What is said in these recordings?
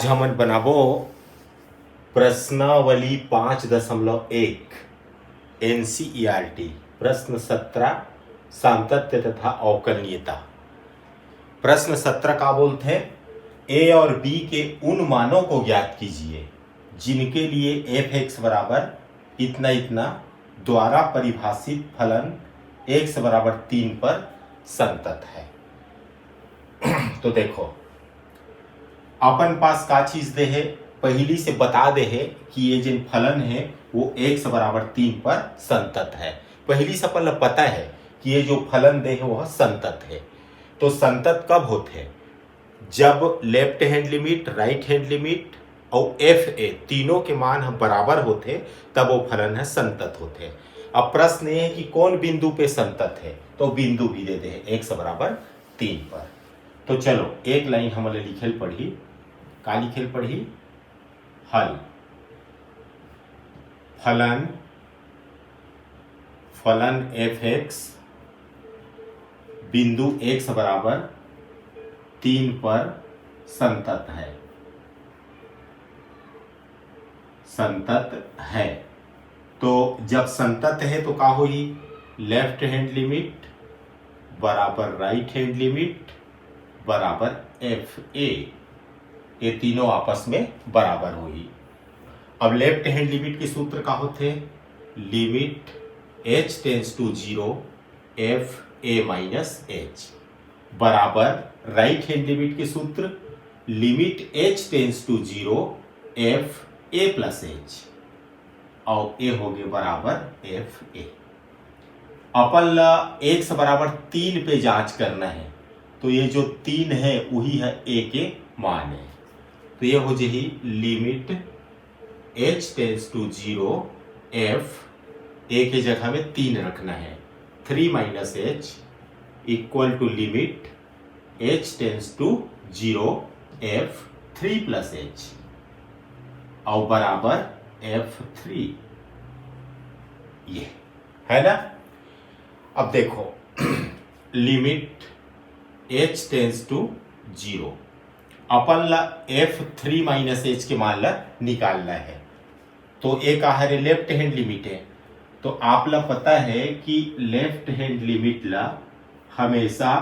आज हमन बनाबो प्रश्नावली 5.1 NCERT प्रश्न 17 सातत्य तथा अवकलनीयता। प्रश्न 17 का बोलते हैं ए और बी के उन मानों को ज्ञात कीजिए जिनके लिए f(x) बराबर इतना इतना द्वारा परिभाषित फलन x बराबर 3 पर संतत है। तो देखो अपन पास का चीज दे है, पहली से बता दे है कि ये जिन फलन है वो x बराबर 3 पर संतत है। पहली से अपन पता है कि ये जो फलन दे है वह संतत है। तो संतत कब होते हैं? जब left hand limit, right hand limit और fa तीनों के मान हम बराबर होते तब वो फलन है संतत होते हैं। अब प्रश्न ये है कि कौन बिंदु पे संतत है, तो बिंदु भी दे दे x बराबर 3 पर। तो चलो एक लाइन हमारे लिखेल पढ़ी, का लिखेल पढ़ी? हल फलन f(x) बिंदु x बराबर 3 पर संतत है। तो जब संतत है तो का होगी? लेफ्ट हैंड लिमिट बराबर राइट हैंड लिमिट बराबर fa, ये तीनों आपस में बराबर होगी। अब लेफ्ट हैंड लिमिट के सूत्र का होते हैं limit h tends to 0 fa minus h बराबर राइट हैंड लिमिट के सूत्र limit h tends to 0 fa plus h और a हो गए बराबर fa। अपन x बराबर 3 पे जांच करना है, तो ये जो 3 है वही है a के मान है। तो ये हो जाएगी limit h tends to 0 f, a के जगह में 3 रखना है, 3 minus h equal to limit h tends to 0 f 3 plus h और बराबर f3, ये है ना। अब देखो लिमिट h टेंस टू 0 अपन ला f3 माइनस h के मान ला निकालना है। तो एक है लेफ्ट हैंड लिमिट है, तो आप ला पता है कि लेफ्ट हैंड लिमिट ला हमेशा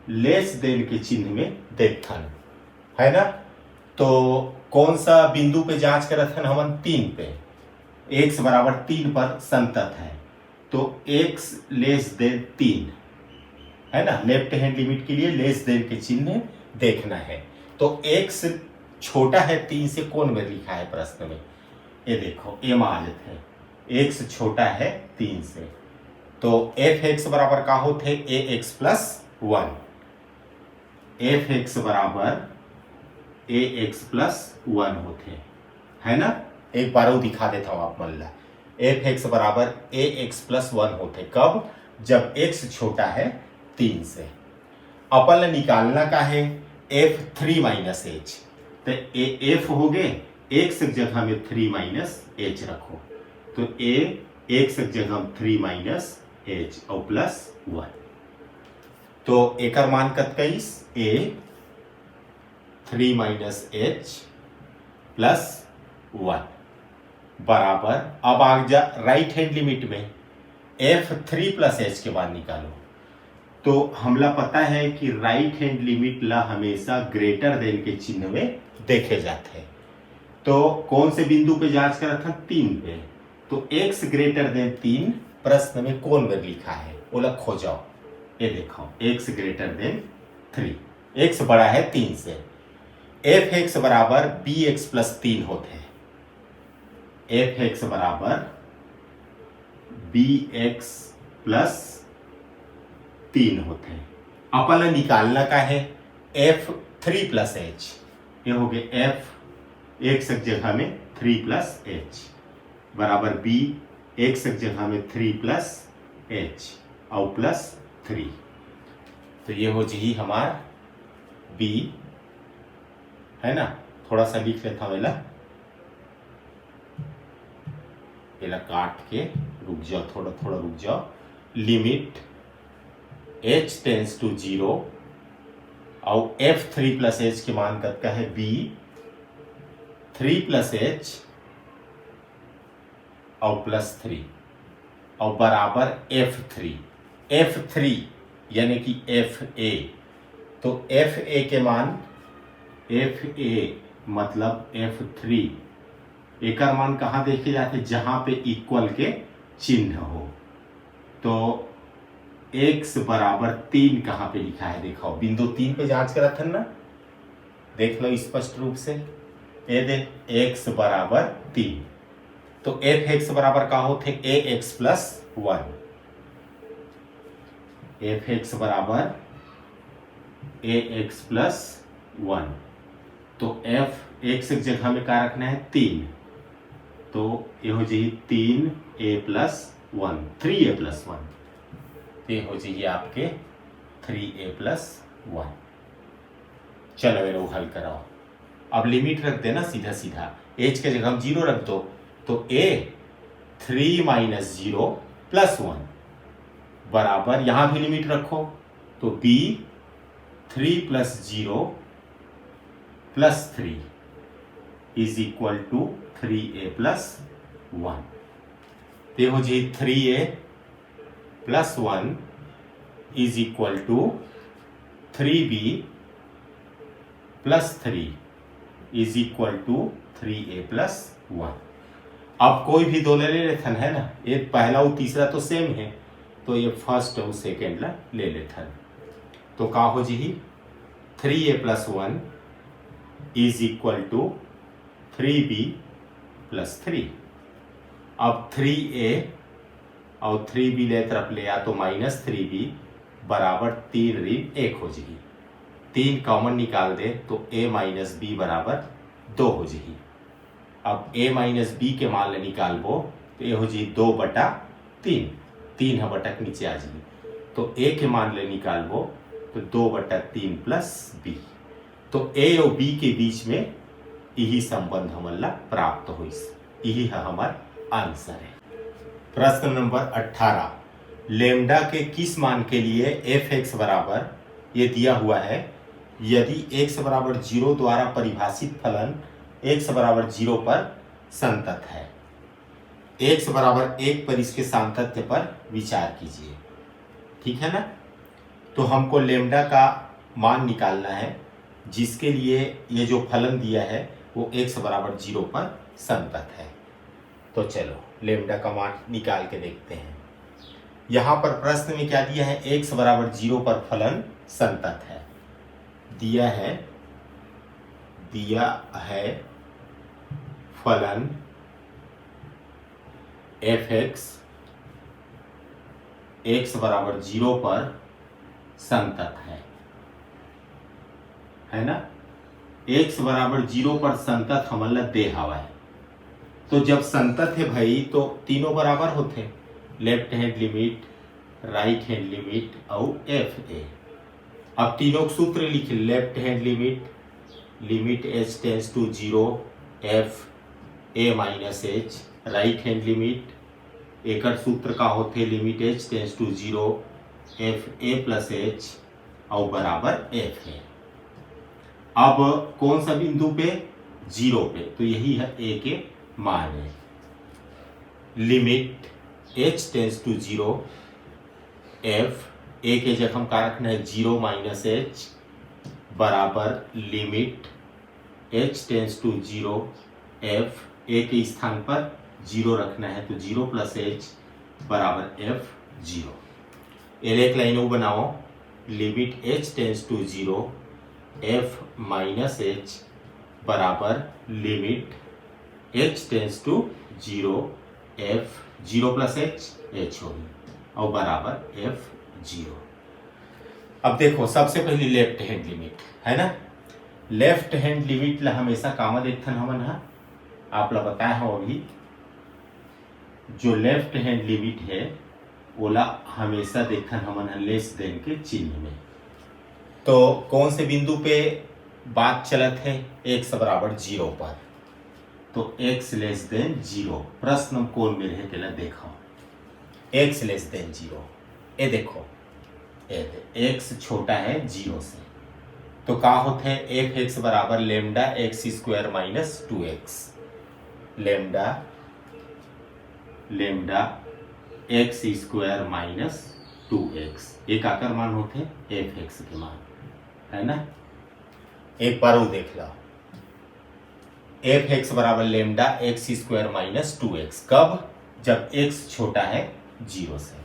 लेस देन के चिन्ह में देखथन, है ना। तो कौन सा बिंदु पे जांच करत हन हमन? 3 पे, x बराबर 3 पर संतत है, तो x लेस देन 3 है ना। लेफ्ट हैंड लिमिट के लिए लेस देन के चिन्ह देखना है। तो x छोटा है 3 से, कौन में लिखा है प्रश्न में? ये देखो ए माजत है, x छोटा है 3 से, तो f(x) बराबर का होते है ax प्लस 1, f(x) बराबर ax प्लस 1 होते है ना। एक बार वो दिखा देता हूं आप मन ला, f(x) बराबर ax प्लस 1 होते कब? जब x छोटा है 3 से। अपन निकालना का है f3 माइनस h, तो f हो गए, x की जगह में 3 माइनस h रखो, तो x की जगह 3 माइनस h और प्लस 1, तो एक मान कत कईस a 3 माइनस h प्लस 1 बराबर। अब आ जा राइट हैंड लिमिट में f3 प्लस h के बाद निकालो। तो हमला पता है कि राइट हैंड लिमिट ला हमेशा ग्रेटर देन के चिन्ह में देखे जाते हैं। तो कौन से बिंदु पे जांच करा था? 3 पे। तो x ग्रेटर देन 3 प्रश्न में कौन में लिखा है वो लोग खोजाओ। ये देखो x ग्रेटर देन 3, x बड़ा है 3 से, f(x) बराबर bx प्लस 3 होते हैं, f(x) बराबर bx प्लस 3 होते हैं। अपन निकालना का है f3 प्लस h, ये हो गए f(x) की जगह में 3 प्लस h बराबर bx की जगह में 3 प्लस h और प्लस 3, तो ये हो जी हमार b, है ना। थोड़ा सा लिख लेता हूँ, एला काट के रुक जाओ, थोड़ा थोड़ा रुक जाओ। लिमिट h टेंस टू 0 और f3 प्लस h के मान कत का है b 3 प्लस एच और प्लस 3 और बराबर F3 यानी कि FA। तो FA के मान FA मतलब F3 एक मान कहाँ देखे जाते, जहां पे इक्वल के चिन्ह हो। तो x बराबर 3 कहाँ पे लिखा है, देखो बिंदु 3 पे जांच करा था ना, देख लो स्पष्ट रूप से। ये देख x बराबर 3, तो fx बराबर का होते ax प्लस 1। fx बराबर ax प्लस 1। तो x की जगह में क्या रखना है 3, तो ये हो जाइए 3a प्लस 1, 3a प्लस 1, ये हो जाइए आपके 3a प्लस 1। चलो ये लोग हल कराओ। अब लिमिट रख देना सीधा सीधा, h के जगह हम 0 रख दो, तो a 3 माइनस 0 प्लस 1 बराबर, यहां भी लिमिट रखो, तो b 3 plus 0 plus 3 is equal to 3a plus 1। तो हो जाए 3a plus 1 is equal to 3b plus 3 is equal to 3a plus 1। अब कोई भी दो ले लेते है ना, ये पहला और तीसरा तो सेम है, तो ये फर्स्ट और सेकेंड ला ले लेते हैं। तो का हो जी 3a plus 1 is equal to 3b plus 3। अब 3a और 3b ले तरफ ले आ, तो माइनस 3b बराबर 3 ऋण 1 हो जाएगी। 3 कॉमन निकाल दे तो a माइनस बी बराबर 2 हो जाएगी। अब a माइनस बी के मान ले निकालबो तो ये हो जाएगी 2/3, 3 है बटक नीचे आ जाएगी। तो a के मान ले निकालबो तो 2/3 प्लस b, तो a और b के बीच में यही संबंध हमारा प्राप्त हो, यही है हमारा आंसर है। प्रश्न नंबर 18, लेमडा के किस मान के लिए fx बराबर, ये दिया हुआ है, यदि x बराबर 0 द्वारा परिभाषित फलन x बराबर 0 पर संतत है। x बराबर 1 पर इसके सांतत्य पर विचार कीजिए, ठीक है ना। तो हमको लेमडा का मान निकालना है, जिसके लिए ये जो फलन दिया है वो x बराबर 0 पर संतत है। तो चलो लेमडा का मान निकाल के देखते हैं। यहाँ पर प्रश्न में क्या दिया है, x बराबर 0 पर फलन संतत है। दिया है फलन fx x बराबर 0 पर संतत है ना। x बराबर 0 पर संतत हमारा दे हवा है। तो जब संतत है भाई तो तीनों बराबर होते, left hand limit, right hand limit और FA। अब तीनों सूत्र लिखे, left hand limit, limit h tends to 0 FA minus h, right hand limit एक सूत्र का होते limit h tends to 0 FA plus h और बराबर FA। अब कौन सा बिंदु पे, 0 पे, तो यही है a के मान है। Limit h tends to 0 f, a के जगह हम क्या रखना है 0 माइनस h बराबर limit h tends to 0 f, a के स्थान पर 0 रखना है तो 0 प्लस h बराबर f0। एक लाइन बनाओ, limit h tends to 0 f minus h बराबर limit h tends to 0 f 0 plus h होगी और बराबर f0। अब देखो सबसे पहले लेफ्ट हैंड लिमिट है ना, लेफ्ट हैंड लिमिट ला हमेशा कामा देखते हमन है, आप ला बताया हो अभी, जो लेफ्ट हैंड लिमिट है ओला हमेशा देखन हमन है लेस देन के चिन्ह में। तो कौन से बिंदु पे बात चलत है, x बराबर 0 पर, तो x लेस देन 0, प्रश्न कौन में रहे तेला देखो, x लेस देन 0, ये देखो x छोटा है 0 से, तो का होते हैं एफ एक्स बराबर lambda x square minus 2x, lambda x square minus 2x, एक आकर मान होते हैं एफ एक्स के मान, है ना। एक बार वो देख लो, एफ एक्स बराबर lambda x square minus 2x, कब? जब x छोटा है 0 से।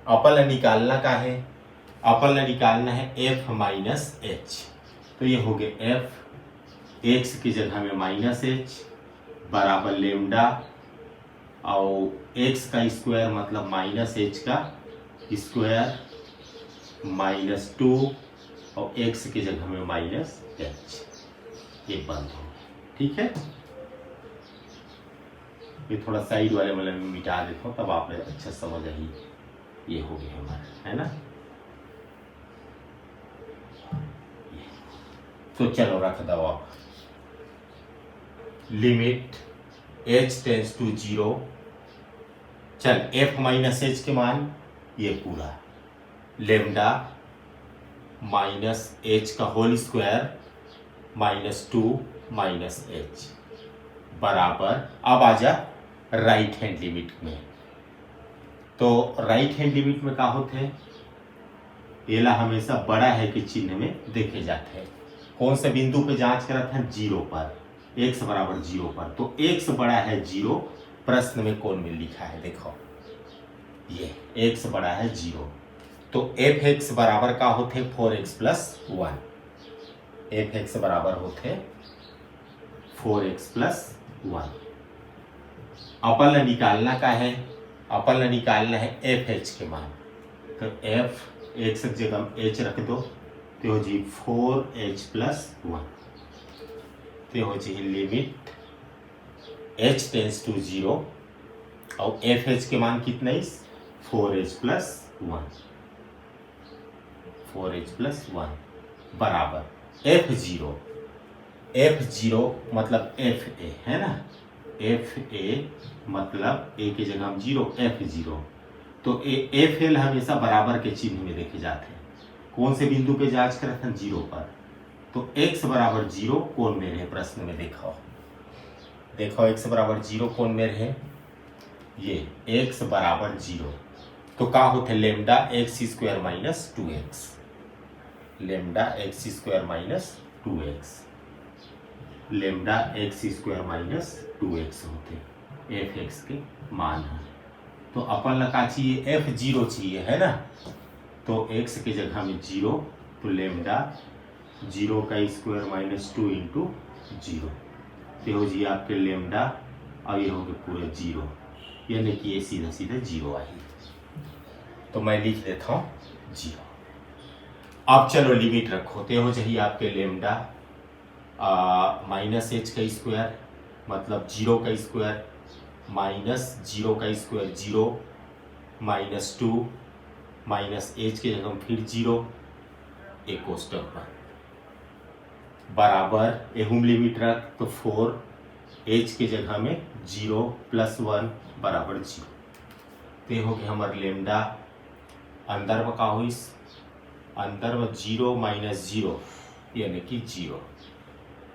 अपल निकालना का है, अपल निकालना है f माइनस एच, तो ये हो गया f x की जगह में माइनस एच बराबर लेमडा और x का स्क्वायर मतलब माइनस एच का स्क्वायर माइनस 2 और x की जगह में माइनस एच, ये बंद हो गया। ठीक है, ये थोड़ा साइड वाले मतलब में मिटा देता हूँ, तब आप अच्छा समझ आई। ये हो गया हमारा, है ना। तो चलो रख दो आप, लिमिट h टेंस टू 0, चल f माइनस एच के मान ये पूरा लेमडा माइनस एच का whole square minus 2 minus h बराबर, अब आ जा राइट हैंड लिमिट में। तो राइट हैंड लिमिट में क्या होते हैं, एला हमेशा बड़ा है कि चिन्ह में देखे जाते हैं। कौन से बिंदु पे जांच करा था? 0 पर, x बराबर 0 पर। तो x बड़ा है 0, प्रश्न में कौन में लिखा है देखो, ये x बड़ा है 0, तो एफ एक्स बराबर का होते 4x प्लस 1, एफ एक्स बराबर होते 4x प्लस 1। अपल निकालना का है, अपल निकालना है एफ एच के मान, तो एफ एक्स की जगह एच रख दो, तो हो जी 4h प्लस 1, तो हो जी लिमिट h टेंस टू 0 और एफ एच के मान कितना है? 4h प्लस 1, 4h प्लस 1 बराबर f0, f0 मतलब fa है ना, fa मतलब a की जगह हम 0, f0, तो fl हमेशा बराबर के चिन्ह में देखे जाते हैं। कौन से बिंदु पे जांच करा था? 0 पर, तो x बराबर 0 कौन में रहे? प्रश्न में देखो, देखो x बराबर 0 कौन में रहे? ये x बराबर 0, तो क्या होते lambda x square minus 2x, lambda x square minus 2x, lambda x square minus 2x होते एफ एक्स के मान है। तो अपन लगा चाहिए f0 चाहिए, है ना, तो x की जगह में 0, तो लेमडा 0 का स्क्वायर माइनस 2 इंटू 0, तो हो जी आपके लेमडा, और ये हो गए पूरे 0, यानी कि ये सीधा सीधा 0 आई। तो मैं लिख देता हूँ 0। अब चलो लिमिट रखो, तो हो चाहिए आपके लेमडा माइनस एच का स्क्वायर मतलब 0 का स्क्वायर माइनस 0 का स्क्वायर 0 माइनस 2 माइनस एच के जगह फिर 0, एक कोष्टक पर बराबर एहुम लिमिट रख, तो 4h के जगह में 0 प्लस 1 बराबर 0, तो हो गया हमारे लेमडा अंदर में का हो, इस अंदर में 0 माइनस 0 यानी कि 0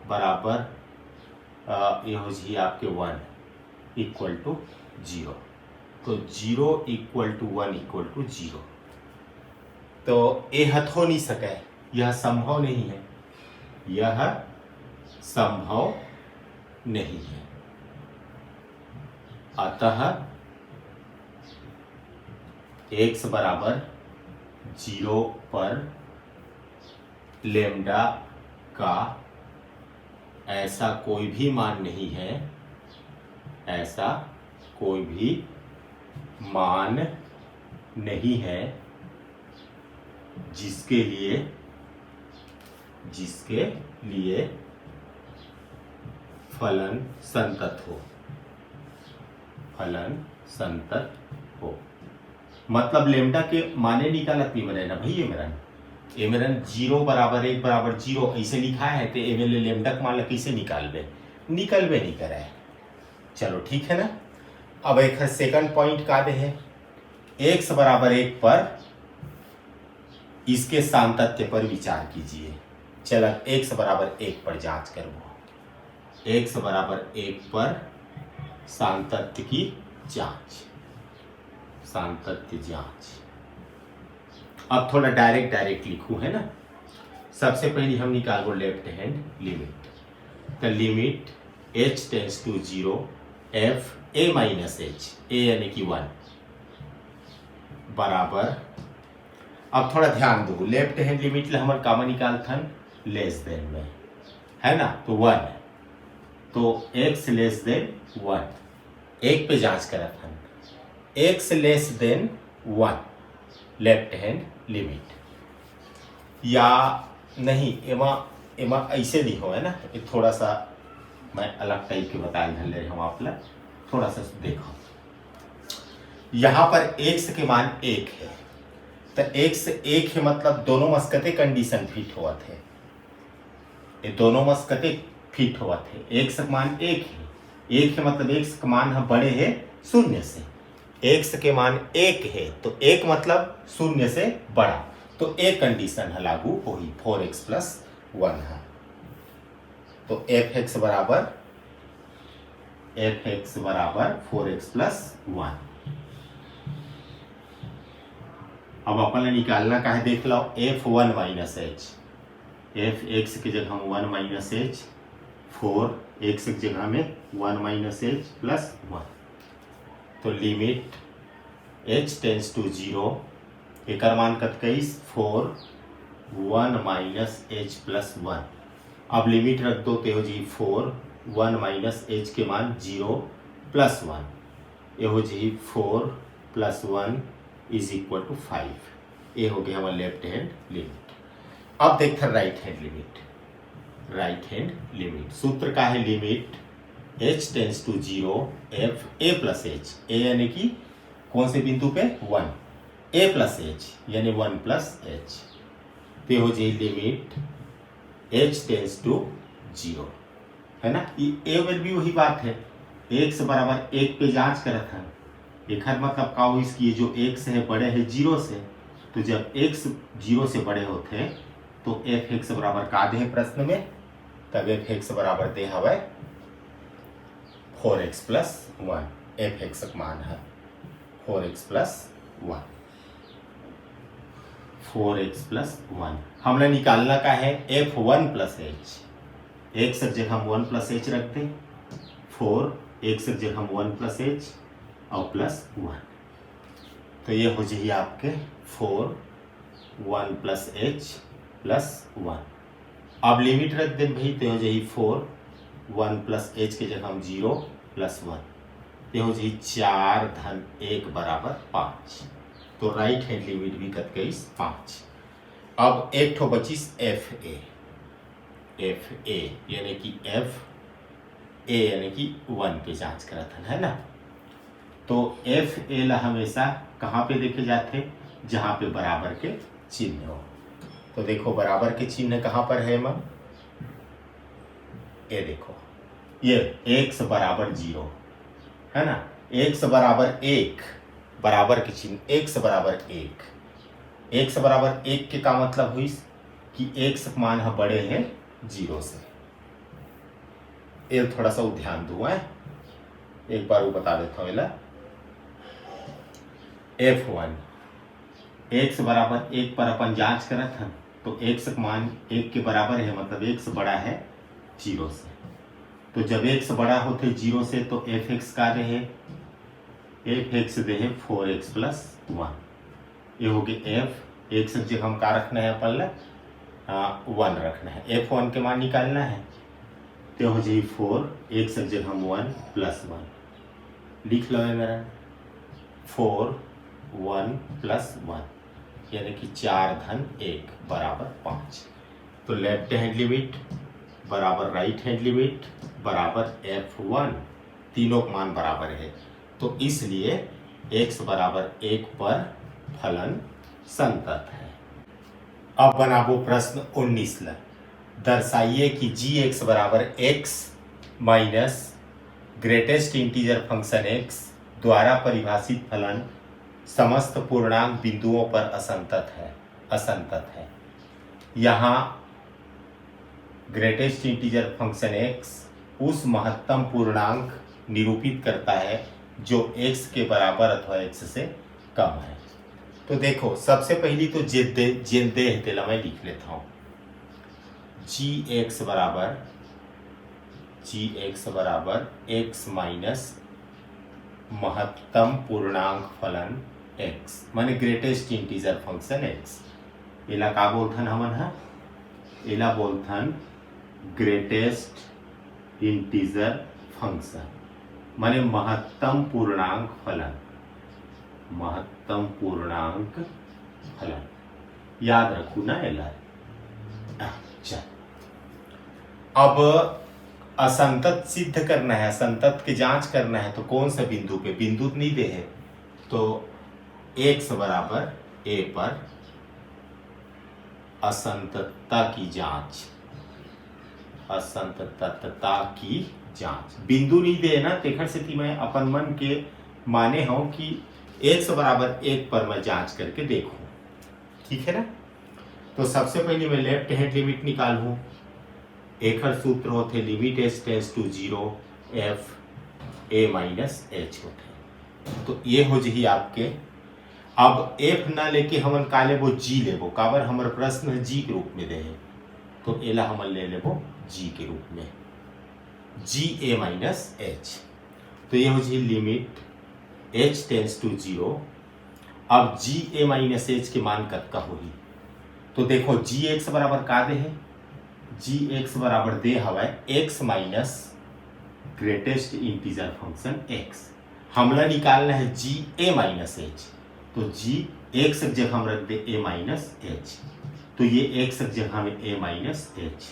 बराबर ये हो जी आपके 1 इक्वल टू 0, तो 0 इक्वल टू 1 इक्वल टू 0, तो यह हो नहीं सके, यह संभव नहीं है, यह संभव नहीं है। अतः x बराबर 0 पर लेमडा का ऐसा कोई भी मान नहीं है, ऐसा कोई भी मान नहीं है जिसके लिए फलन संतत हो, फलन संतत हो। मतलब लेमडा के माने निकालत नहीं बने ना भाई, ये मेरा 0 बराबर 1 बराबर 0 ऐसे लिखा है, तो एम एल लेमडा का मान कैसे निकालबे नहीं करे। चलो ठीक है ना। अब एक सेकंड पॉइंट का दे है, x बराबर 1 पर इसके सामतत्य पर विचार कीजिए। चल अब x बराबर 1 पर जांच करबो। x बराबर 1 पर सातत्य की जांच, सातत्य जांच। अब थोड़ा डायरेक्ट लिखूं, है ना। सबसे पहले हम निकालो लेफ्ट हैंड लिमिट। तो limit h tends to 0 f a minus h, a यानी कि 1 बराबर, अब थोड़ा ध्यान दो, लेफ्ट हैंड लिमिट ला हमर कामा निकाल थन लेस देन में, है ना। तो 1, तो x लेस देन 1, 1 पे जांच करत हन, x less than 1 left hand limit, या नहीं एमा ऐसे नहीं हो, है ना। थोड़ा सा मैं अलग टाइप के बताए धन ले हम आप लोग, थोड़ा सा देखो। यहाँ पर x के मान 1 है, तो x 1 है मतलब दोनों मस्कते कंडीशन फिट हुआ थे, ये दोनों मस्कते फिट हुआ थे। x का मान 1 है, 1 है मतलब x का मान हम बड़े है 0 से, x के मान 1 है तो 1 मतलब 0 से बड़ा, तो एक कंडीशन है लागू वही 4x प्लस 1 है। तो fx बराबर 4x प्लस 1। अब अपन ने निकालना का है, देख लो f1 माइनस एच, f(x) की जगह हम 1 माइनस एच, 4x की जगह में 1 माइनस एच प्लस 1। तो लिमिट h टेंस टू 0, एक मान कत 4 1 माइनस एच प्लस 1। अब लिमिट रख दो तो जी 4 1 माइनस एच के मान 0 प्लस 1, ये हो जी 4 प्लस 1 इज इक्वल टू 5। ये हो गया हमारा लेफ्ट हैंड लिमिट। अब देखते हैं right hand limit. Right hand limit सूत्र का है limit h tends to 0 f a plus h, a यानी कि कौन से बिंदु पे 1, a प्लस एच यानी 1 प्लस एच, तो हो जाए लिमिट h टेंस टू 0, है ना। ये वेल भी वही बात है, x बराबर 1 पे जांच करत है, एक मतलब का हो इसकी जो x है बड़े है 0 से, तो जब x 0 से बड़े होते हैं तो f(x) बराबर का दे है प्रश्न में, तब f(x) बराबर दे हवे 4x प्लस 1, f(x) का मान है 4x प्लस 1, 4x प्लस 1। हमने निकालना का है f1 प्लस एच, x की जगह हम 1 प्लस एच रखते, 4x की जगह हम 1 प्लस एच और प्लस 1, तो ये हो जाइए आपके 4 1 प्लस एच प्लस 1। अब लिमिट रख दें भाई, तो हो जाइए 4 1 प्लस एच के जगह हम 0 प्लस 1, तो हो जाइए 4 धन 1 बराबर 5। तो राइट हैंड लिमिट भी कत गई 5। अब एक ठो बचीस एफ ए यानी कि f a यानी कि 1 पे जांच करा था, है ना। तो f a ला हमेशा कहाँ पे देखे जाते, जहाँ पे बराबर के चिन्ह हो। तो देखो बराबर के चिन्ह कहाँ पर है मां, ये देखो ये x बराबर 0, है ना, x बराबर 1, बराबर के चिन्ह x बराबर 1, x बराबर 1 के का मतलब हुई कि x मान है बड़े हैं 0 से। ये थोड़ा सा ध्यान दो है, एक बार वो बता देता हूँ। f1 x बराबर 1 पर अपन जांच करत हन, तो x का मान 1 के बराबर है मतलब x बड़ा है 0 से, तो जब x बड़ा होते 0 से तो f(x) का रहे, f(x) दे है 4x प्लस 1। ये हो गया f(x) की जगह हम का रखना है अपन 1 रखना है, f1 के मान निकालना है, तो हो जाए 4x की जगह हम 1 प्लस 1 लिख लो है मेरा, 4 1 प्लस 1 यानी कि 4 धन 1 बराबर 5। तो लेफ्ट हैंड लिमिट बराबर राइट हैंड लिमिट बराबर f1, तीनों का मान बराबर है, तो इसलिए x बराबर 1 पर फलन संतत है। अब बनाबो प्रश्न 19 ला, दर्शाइए कि g(x) बराबर x minus greatest integer function x द्वारा परिभाषित फलन समस्त पूर्णांक बिंदुओं पर असंतत है। यहाँ ग्रेटेस्ट इंटीजर फंक्शन x उस महत्तम पूर्णांक निरूपित करता है जो x के बराबर अथवा x से कम है। तो देखो सबसे पहली तो जेंदे मैं लिख लेता हूं gx बराबर x माइनस महत्तम पूर्णांक फलन x माने ग्रेटेस्ट इंटीजर फंक्शन x। एला का बोलथन हमन हा, एला बोलथन ग्रेटेस्ट इंटीजर फंक्शन माने महत्तम पूर्णांक फलन, महत्तम पूर्णांक फलन याद रखू ना एला। चल अब असंतत सिद्ध करना है, असंतत की जांच करना है तो कौन सा बिंदु पे, बिंदु नहीं दे है तो x बराबर a पर असंततता की जांच, असंततता की जांच बिंदु नहीं दे ना तेखर से मैं अपन मन के माने हूं कि x बराबर 1 पर मैं जांच करके देखूं, ठीक है ना। तो सबसे पहले मैं लेफ्ट हैंड लिमिट निकालूं, एक सूत्र होते limit h tends to 0 f a minus h होते, तो ये हो जी आपके। अब f ना लेके हमन का लेबो g लेबो, काबर हमर प्रश्न g के रूप में दे है तो एला हमन ले लेबो g के रूप में, g a माइनस h। तो ये हो जी लिमिट h टेंड्स टू 0। अब g a माइनस h के मान कतका होही तो देखो gx बराबर का दे है, gx बराबर दे हवाए x minus greatest integer function x। हमला निकालना है g a माइनस h, तो g x की जगह हम रख दे a माइनस h, तो ये x की जगह में a माइनस h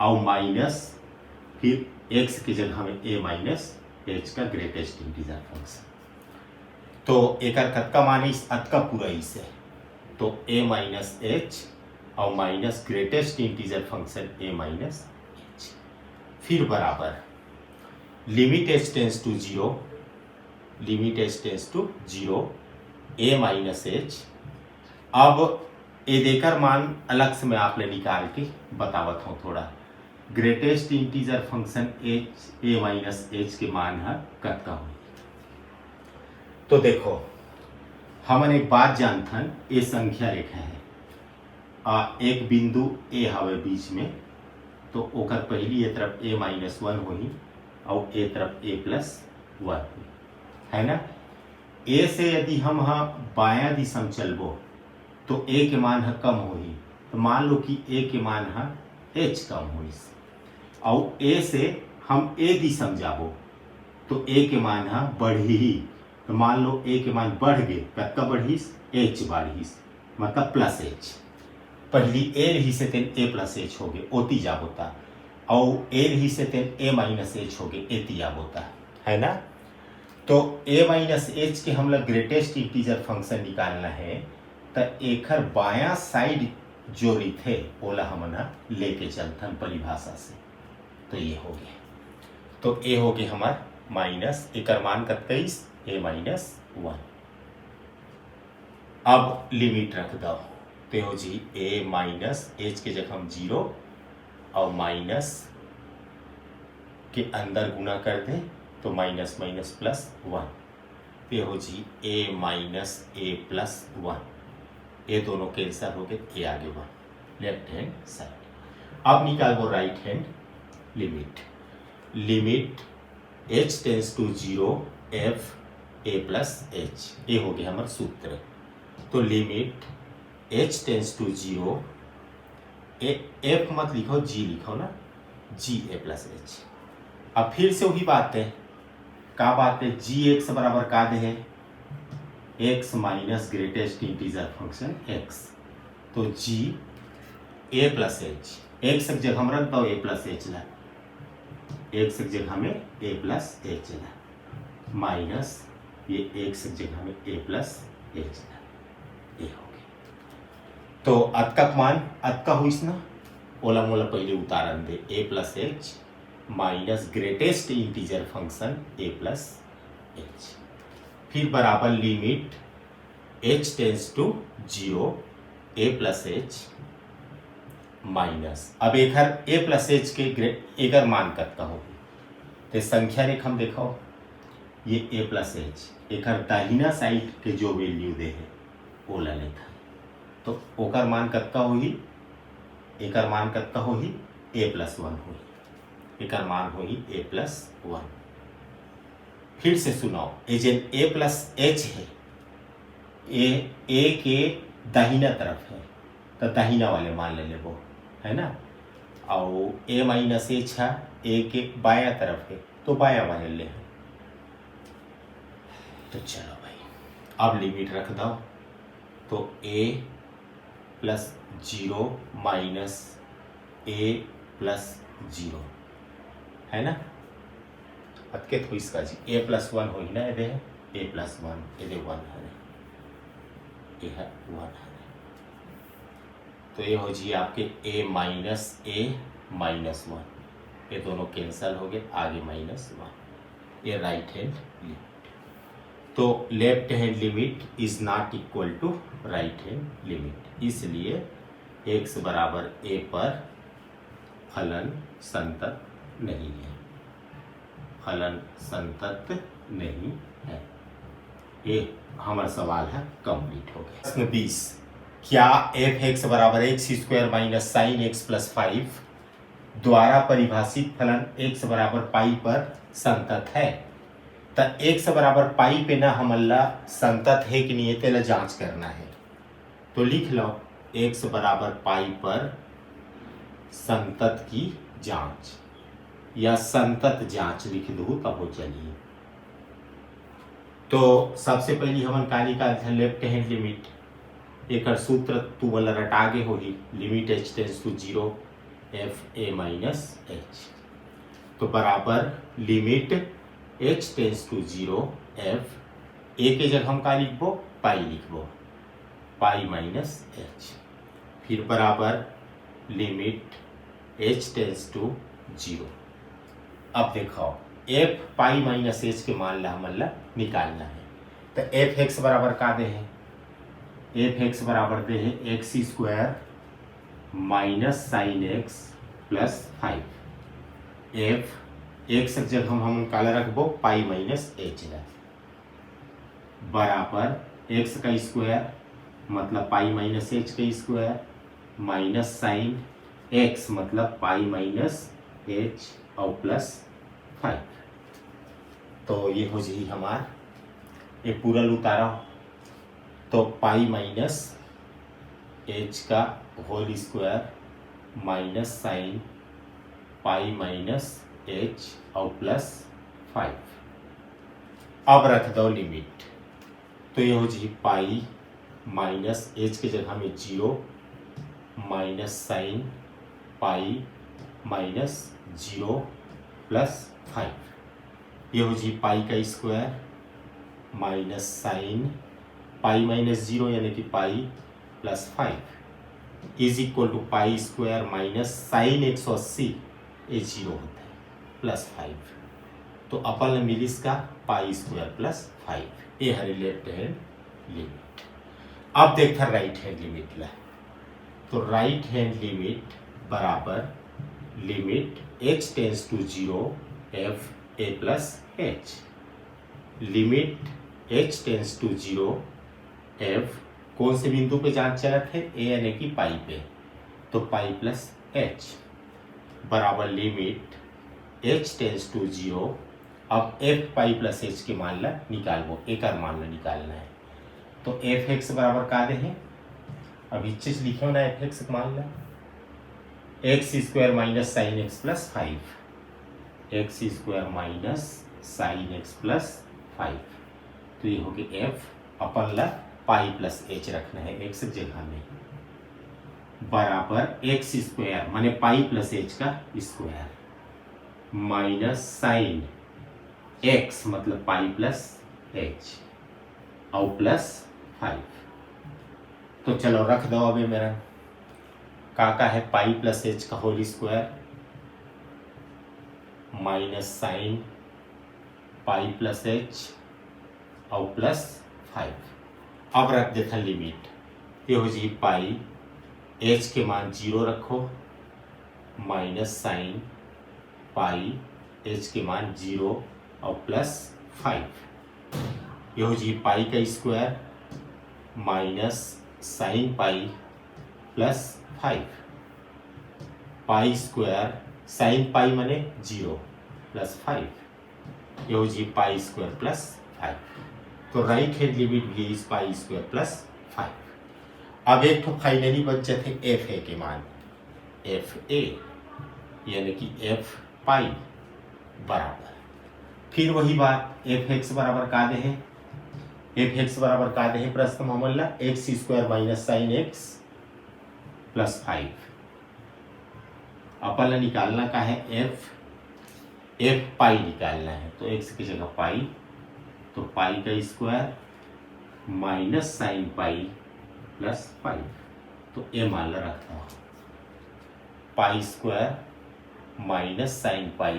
और माइनस फिर x की जगह में a माइनस h का ग्रेटेस्ट इंटीजर फंक्शन। तो एक कतका मान अतका पूरा इसे तो a माइनस h और minus greatest integer function a minus h, फिर बराबर limit h tends to 0, limit h tends to 0 a minus h। अब ये देकर मान अलग से मैं आपने निकाल के बतावत हूँ थोड़ा, greatest integer function h a minus h के मान है कतका हो। तो देखो हमन एक बात जानथन, ये संख्या रेखा है एक बिंदु a हवे बीच में, तो ओकर पहली ये तरफ a माइनस 1 होही और ए तरफ a प्लस 1 है ना। a से यदि हम बायां दिशा में चलबो तो a के मान है कम होही, तो मान लो कि a के मान है h कम होई, और a से हम a दिशा में जाबो तो a के मान है बढ़ी, तो मान लो a के मान बढ़ गए, कतका बढ़ीस h बढ़ीस मतलब प्लस h। पहली a रही से तेन a प्लस h हो गए ओती जा होता, और a रही से तेन a माइनस h हो गए एती जा होता है ना। तो a माइनस h के हम लोग ग्रेटेस्ट इंटीजर फंक्शन निकालना है तो एकर बायां साइड जो थे ओला हमन लेके चलथन परिभाषा से, तो ये हो गया, तो a हो गया हमार माइनस एकर मान कतईस a माइनस 1। अब लिमिट रख दो तो हो जी a माइनस h के जगह हम 0 और माइनस के अंदर गुना कर दे तो माइनस माइनस प्लस 1, ये हो जी a माइनस a प्लस 1, ये दोनों कैंसिल हो गए, a आगे 1 लेफ्ट हैंड साइड। अब निकालो right hand limit, limit h tends to 0 f a plus h, ये हो गया हमारा सूत्र। तो limit h tends to 0 f मत लिखो g लिखो ना, g a प्लस h। अब फिर से वही बात है, का बात है gx बराबर का दे है x minus greatest integer function x, तो g a plus h, x की जगह हम रख दो a प्लस h ला, x की जगह में a प्लस h ला माइनस ये x की जगह में a प्लस h ला, ये हो गया। तो अतका मान अतका हुईस ना, ओला मोला पहले उदाहरण दे a plus h minus greatest integer function a plus h, फिर बराबर limit h tends to 0 a plus h minus अब एकर ए प्लस एच के एकर मान कतका होगी तो संख्या रेख हम देखो ये ए प्लस एच एकर दाहिना साइड के जो वैल्यू दे है वो ला लेता तो ओकर मान कतका होगी एकर मान कतका होगी ए प्लस वन होगी एकर मान होगी ए प्लस वन। फिर से सुनाओ एजेन ए प्लस एच है ए के दाहिना तरफ है तो दाहिना वाले मान ले लेबो है ना और ए माइनस एच है ए के बाया तरफ है तो बाया वाले ले है। तो चलो भाई अब लिमिट रख दो तो ए प्लस जीरो माइनस ए प्लस जीरो है ना अतके तो इसका जी ए प्लस वन हो ना ये ए प्लस वन ये वन है ये है वन है तो ये हो जी आपके ए माइनस वन ये दोनों कैंसल हो गए आगे माइनस वन ये राइट हैंड लिमिट। तो left hand limit is not equal to right hand limit इसलिए x बराबर a पर फलन संतत नहीं है फलन संतत नहीं है। ये हमारा सवाल है कंप्लीट हो गया। प्रश्न 20 क्या एफ एक्स बराबर x square minus sine x plus 5 द्वारा परिभाषित फलन x बराबर पाई पर संतत है तो x बराबर पाई पे ना हमला संतत है कि नहीं है तेला जांच करना है तो लिख लो x बराबर पाई पर संतत की जांच या संतत जांच लिख दो तब हो चलिए। तो सबसे पहली हमन का निकालते हैं लेफ्ट हैंड लिमिट एक सूत्र तू वाला रटागे होगी limit h tends to zero f a minus h तो बराबर limit h tends to zero f a के जगह हम का लिखबो पाई लिखबो पाई माइनस एच फिर बराबर limit h tends to zero. अब देखो एफ पाई माइनस एच के मान ला हमला निकालना है तो एफ एक्स बराबर का दे है एफ एक्स बराबर दे है x square minus sine x plus 5 F x जगह हम काला रखबो पाई माइनस एच ला बराबर एक्स का स्क्वायर मतलब पाई माइनस एच का स्क्वायर माइनस साइन एक्स मतलब पाई माइनस एच और प्लस 5 तो ये हो जाए हमार ये पूरा उतारा तो पाई माइनस एच का whole square minus sine pi minus h और प्लस 5 अब रख दो लिमिट तो ये हो जाए पाई माइनस एच के जगह में zero minus sine pi minus zero plus 5 ये हो जी पाई का square minus sine pi minus zero यानी कि pi plus 5 is equal to pi square minus sine 180 ये जीरो होता है प्लस 5 तो अपन मिली इसका पाई स्क्वायर प्लस 5 ये हरी लेफ्ट हैंड लिमिट। अब देखा राइट हैंड लिमिट ला तो राइट हैंड लिमिट बराबर limit h tends to zero f a plus h limit h tends to zero f कौन से बिंदु पे जांच चलत है ए यानी कि पाई पे तो पाई प्लस एच बराबर limit h tends to zero अब एफ पाई प्लस एच के मान ला निकालबो एक मान ला निकालना है तो एफ एक्स बराबर का दे है अब चीज लिखो ना एफ एक्स मान ला x square minus sine x plus 5 x square minus sine x plus 5 तो ये हो गया एफ अपन ला पाई प्लस एच रखना है एक्स जगह में बराबर एक्स स्क्वायर माने पाई प्लस एच का स्क्वायर माइनस साइन एक्स मतलब पाई प्लस एच और प्लस 5 तो चलो रख दो अभी मेरा का है पाई प्लस एच का होल स्क्वायर माइनस साइन पाई प्लस एच और प्लस 5 अब रख देता लिमिट ये हो जी पाई एच के मान 0 रखो, माइनस साइन पाई एच के मान 0 और प्लस 5। ये हो जी पाई का स्क्वायर माइनस साइन पाई plus 5। Pi square sine pi माने 0 प्लस 5। ये हो जी पाई स्क्वायर प्लस 5। तो राइट हैंड लिमिट भी इज पाई स्क्वायर प्लस 5। अब एक तो फाइनली बच जाते एफ ए के मान, एफ ए यानी कि एफ पाई बराबर, फिर वही बात एफ एक्स बराबर का दे है, एफ एक्स बराबर का दे है प्रश्न मामला x square minus sine x plus 5। अपन निकालना का है एफ पाई निकालना है, तो एक्स की जगह पाई, तो पाई का स्क्वायर माइनस साइन पाई प्लस 5, तो ए मान रखता हूं पाई स्क्वायर माइनस साइन पाई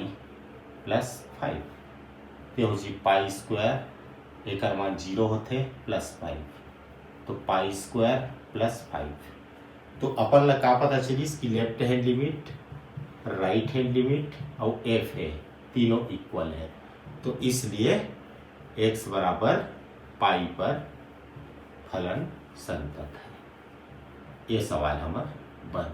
प्लस 5। तो हो जी पाई स्क्वायर एक मान 0 होते प्लस 5, तो पाई स्क्वायर प्लस 5। तो अपन ला का पता चलिस कि left hand limit, right hand limit और एफ है तीनों इक्वल है, तो इसलिए x बराबर पाई पर फलन संतत है। ये सवाल हमारा बन